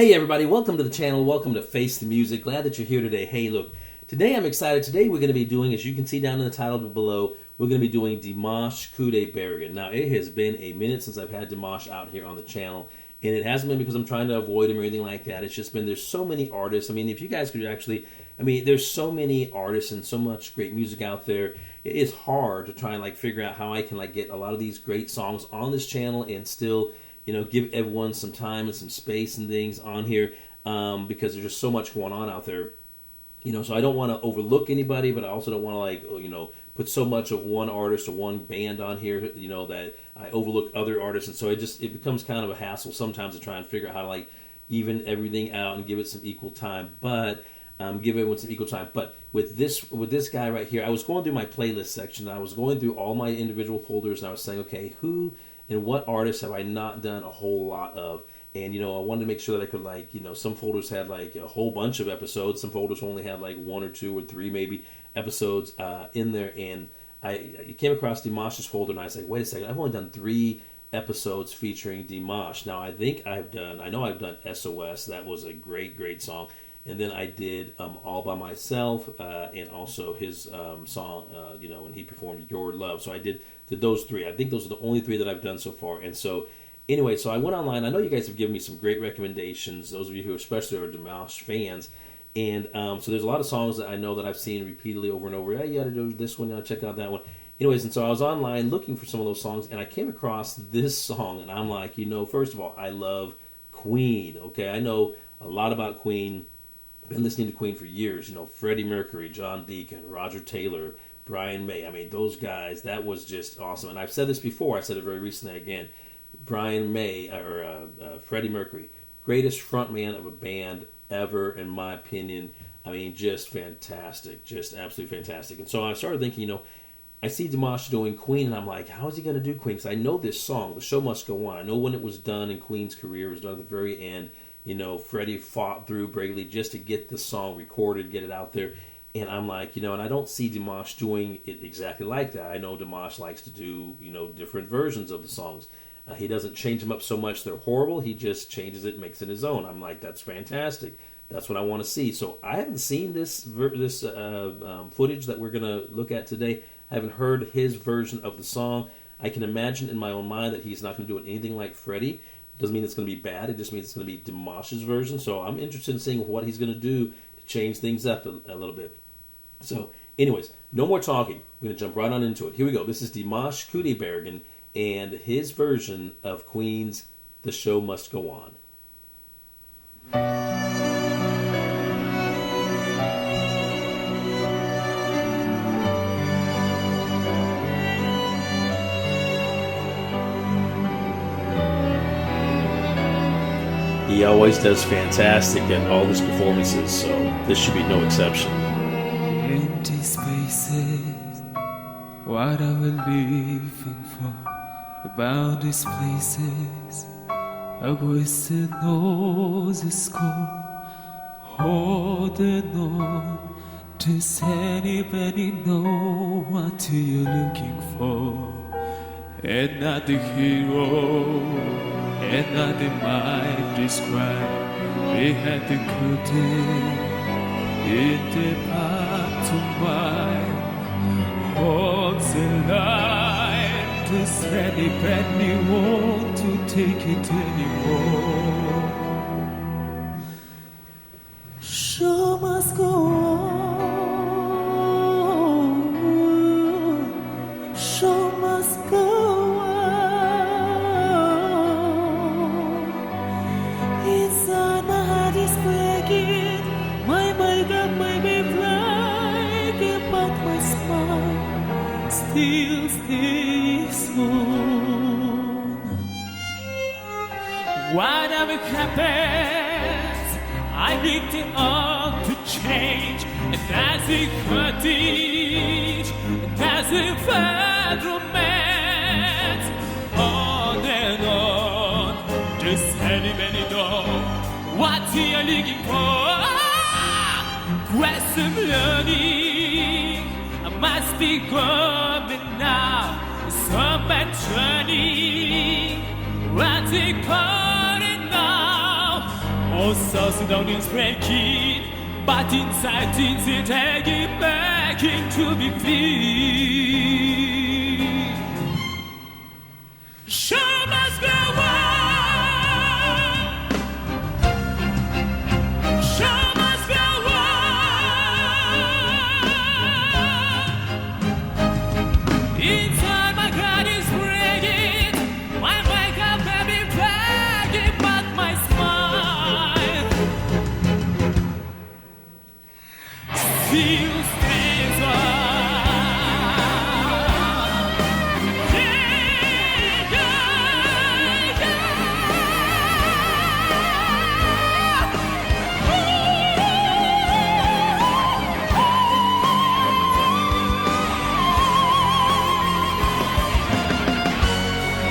Hey everybody, welcome to the channel, welcome to Face the Music. Glad that you're here today. Hey look, today I'm excited. Today we're going to be doing, as you can see down in the title below, we're going to be doing Dimash Qudaibergen. Now it has been a minute since I've had Dimash out here on the channel, and it hasn't been because I'm trying to avoid him or anything like that. It's just been, there's so many artists. I mean, if you guys could actually, there's so many artists and so much great music out there. It's hard to try and figure out how I can get a lot of these great songs on this channel and still give everyone some time and some space and things on here because there's just so much going on out there. So I don't want to overlook anybody, but I also don't want to put so much of one artist or one band on here, that I overlook other artists. And so it becomes kind of a hassle sometimes to try and figure out how to even everything out and give it some equal time. But give everyone some equal time. But with this guy right here, I was going through my playlist section. I was going through all my individual folders, and I was saying, okay, who and what artists have I not done a whole lot of? And, I wanted to make sure that I could, some folders had a whole bunch of episodes. Some folders only had one or two or three maybe episodes in there. And I came across Dimash's folder, and I was like, wait a second, I've only done 3 episodes featuring Dimash. Now, I know I've done SOS. That was a great, great song. And then I did All By Myself and also his song, when he performed Your Love. So I did those 3. I think those are the only 3 that I've done so far. And so anyway, so I went online. I know you guys have given me some great recommendations, those of you who especially are Dimash fans. And so there's a lot of songs that I know that I've seen repeatedly over and over. Yeah, you got to do this one, you got to check out that one. Anyways, and so I was online looking for some of those songs, and I came across this song, and I'm like, first of all, I love Queen. Okay, I know a lot about Queen. I've been listening to Queen for years. Freddie Mercury, John Deacon, Roger Taylor, Brian May. Those guys, that was just awesome. And I've said this before. I said it very recently again. Brian May, or Freddie Mercury, greatest frontman of a band ever, in my opinion. Just fantastic. Just absolutely fantastic. And so I started thinking, I see Dimash doing Queen, and I'm like, how is he going to do Queen? Because I know this song, The Show Must Go On. I know when it was done in Queen's career, it was done at the very end. Freddie fought through bravely just to get the song recorded, get it out there. And I'm like, and I don't see Dimash doing it exactly like that. I know Dimash likes to do, different versions of the songs. He doesn't change them up so much they're horrible. He just changes it, makes it his own. I'm like, that's fantastic. That's what I want to see. So I haven't seen this footage that we're going to look at today. I haven't heard his version of the song. I can imagine in my own mind that he's not going to do it anything like Freddie. It doesn't mean it's going to be bad. It just means it's going to be Dimash's version. So I'm interested in seeing what he's going to do to change things up a little bit. So anyways, no more talking. We're going to jump right on into it. Here we go. This is Dimash Qudaibergen and his version of Queen's The Show Must Go On. He always does fantastic at all his performances, so this should be no exception. Empty spaces, what are we living for? About these places, a question knows a score. Holding on, does anybody know what you're looking for? And not the hero, and not the might describe. We had the curtain in the path to mine. Holds the line. Does anybody want to take it anymore? Show must go on. Show must go on. Inside my heart is breaking. My God may be flying, but my smile still stays on. Whatever happens, I need the all to change. And as it could and as it felt romance, on and on. Does anybody know what you're looking for? Question learning, I must be going now. Some journey, what's it calling now? Outside down is breaking, but inside things are taking back into be free. Show must go on. Show must go on. Inside my heart is breaking. I wake up every begging, but my smile still stays on.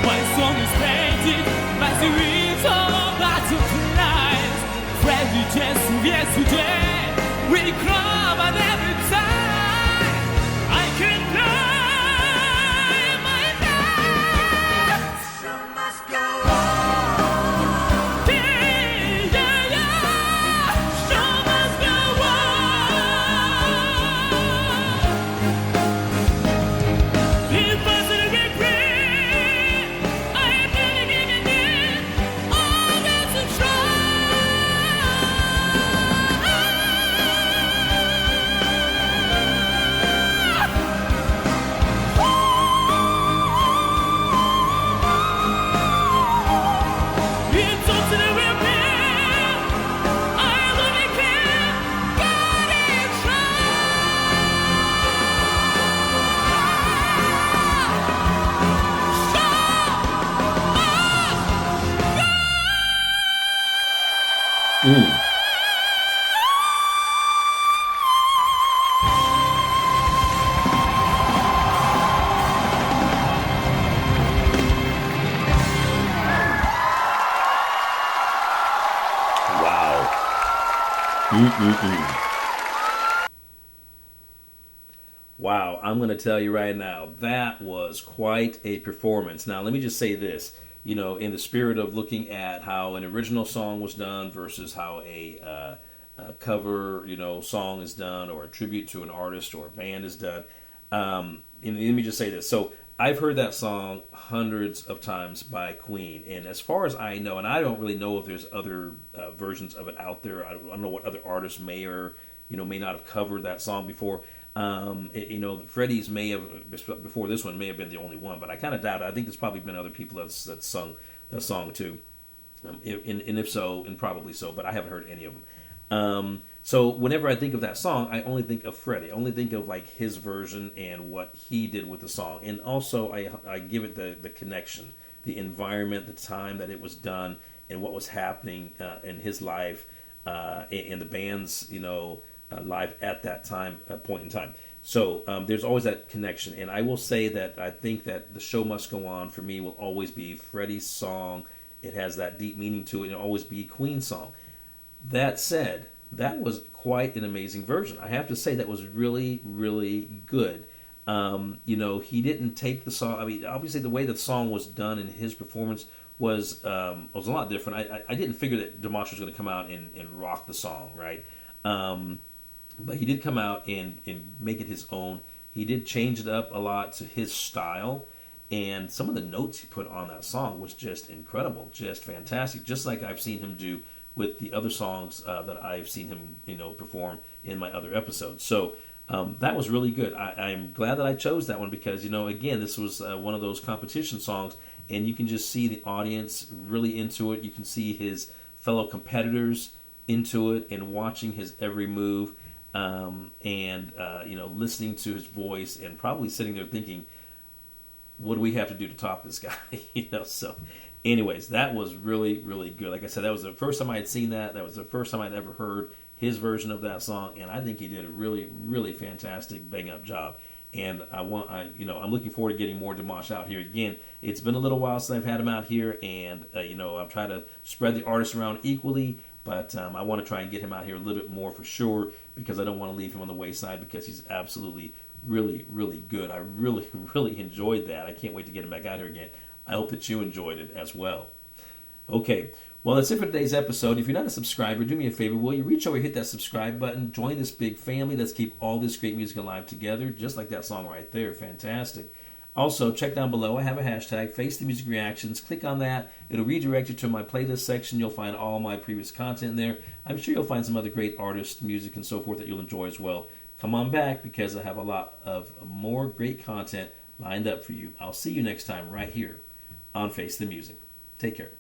My song is painted by the wings of butterflies. Freddy just yesterday, we cry at every time. I can fly my life. Show must go on. Yeah, yeah, yeah. Show must go on. If I should be free, I am living in it. Always to try. It's up to the repair. I only care. God is Wow. Wow, I'm going to tell you right now, that was quite a performance. Now, let me just say this, in the spirit of looking at how an original song was done versus how a cover, song is done, or a tribute to an artist or a band is done. And let me just say this. So I've heard that song hundreds of times by Queen, and as far as I know, and I don't really know if there's other versions of it out there. I don't know what other artists may or may not have covered that song before. Freddie's may have before this one may have been the only one, but I kind of doubt it. I think there's probably been other people that sung that song too, and if so, and probably so, but I haven't heard any of them. So whenever I think of that song, I only think of Freddie. I only think of like his version and what he did with the song, and also I give it the connection, the environment, the time that it was done, and what was happening in his life, and the band's live at that time, point in time. So there's always that connection, and I will say that I think that The Show Must Go On for me will always be Freddie's song. It has that deep meaning to it, and it'll always be Queen's song. That said, that was quite an amazing version. I have to say that was really, really good. He didn't take the song. I mean, obviously the way the song was done in his performance was a lot different. I didn't figure that Dimash was going to come out and rock the song, right? But he did come out and make it his own. He did change it up a lot to his style, and some of the notes he put on that song was just incredible, just fantastic, just like I've seen him do with the other songs that I've seen him, perform in my other episodes. So that was really good. I'm glad that I chose that one because, again, this was one of those competition songs, and you can just see the audience really into it. You can see his fellow competitors into it and watching his every move, and listening to his voice and probably sitting there thinking, what do we have to do to top this guy? So anyways, that was really, really good. Like I said, that was the first time I had seen that. That was the first time I'd ever heard his version of that song, and I think he did a really, really fantastic bang-up job. And I'm looking forward to getting more Dimash out here again. It's been a little while since I've had him out here, and I'm trying to spread the artists around equally, but I want to try and get him out here a little bit more for sure because I don't want to leave him on the wayside because he's absolutely really, really good. I really, really enjoyed that. I can't wait to get him back out here again. I hope that you enjoyed it as well. Okay, Well, that's it for today's episode. If you're not a subscriber, do me a favor. Will you reach over, hit that subscribe button, join this big family. Let's keep all this great music alive together, just like that song right there. Fantastic. Also, check down below. I have a hashtag, Face the Music Reactions. Click on that. It'll redirect you to my playlist section. You'll find all my previous content there. I'm sure you'll find some other great artists, music, and so forth that you'll enjoy as well. Come on back because I have a lot of more great content lined up for you. I'll see you next time right here on Face the Music. Take care.